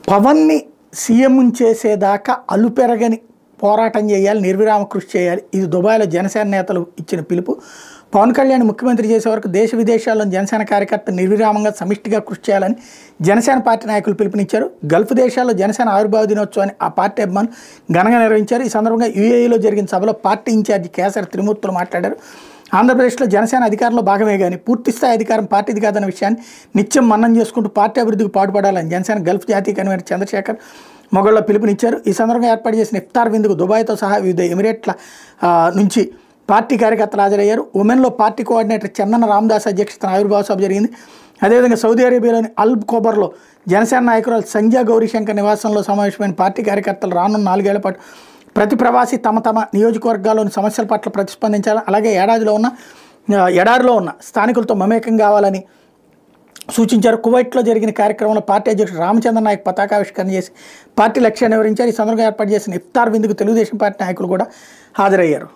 పవన్ని CM చేసేదాకా అలుపెరగని పోరాటం చేయాలి, నిర్విరామ కృషి చేయాలి. ఇది దుబాయ్లో జనసేన నేతలు ఇచ్చిన పిలుపు. పవన్ కళ్యాణ్ ముఖ్యమంత్రి చేసే వరకు దేశ విదేశాల్లోని జనసేన కార్యకర్తలు నిర్విరామంగా సమిష్టిగా కృషి చేయాలని జనసేన పార్టీ నాయకులు పిలుపునిచ్చారు. గల్ఫ్ దేశాల్లో జనసేన ఆవిర్భావ దినోత్సవాన్ని ఆ పార్టీ అభిమానులు ఘనంగా నిర్వహించారు. ఈ సందర్భంగా యూఏఈలో జరిగిన సభలో పార్టీ ఇన్ఛార్జి కేసరి త్రిమూర్తులు మాట్లాడారు. ఆంధ్రప్రదేశ్లో జనసేన అధికారంలో భాగమే కానీ పూర్తిస్థాయి అధికారం పార్టీది కాదన్న విషయాన్ని నిత్యం మన్నం చేసుకుంటూ పార్టీ అభివృద్ధికి పాటుపడాలని జనసేన గల్ఫ్ జాతీయ కన్వీనర్ చంద్రశేఖర్ మొగళ్ళ పిలుపునిచ్చారు. ఈ సందర్భంగా ఏర్పాటు చేసిన ఇఫ్తార్ విందుకు దుబాయ్తో సహా వివిధ ఎమిరేట్ల నుంచి పార్టీ కార్యకర్తలు హాజరయ్యారు. ఉమెన్లో పార్టీ కోఆర్డినేటర్ చందన రామదాస్ అధ్యక్షతన ఆవిర్భావ సభ జరిగింది. అదేవిధంగా సౌదీ అరేబియాలోని అల్ ఖోబర్లో జనసేన నాయకురాలు సంధ్యా గౌరీశంకర్ నివాసంలో సమావేశమైన పార్టీ కార్యకర్తలు రానున్న 4 ఏళ్ల పాటు ప్రతి ప్రవాసీ తమ నియోజకవర్గాల్లోని సమస్యల పట్ల ప్రతిస్పందించాలని, అలాగే ఎడారిలో ఉన్న స్థానికులతో మమేకం కావాలని సూచించారు. కువైట్లో జరిగిన కార్యక్రమంలో పార్టీ అధ్యక్షుడు రామచంద్ర నాయక్ పతాకావిష్కరణ చేసి పార్టీ లక్ష్యాన్ని వివరించారు. ఈ సందర్భంగా ఏర్పాటు చేసిన ఇఫ్తార్ విందుకు తెలుగుదేశం పార్టీ నాయకులు కూడా హాజరయ్యారు.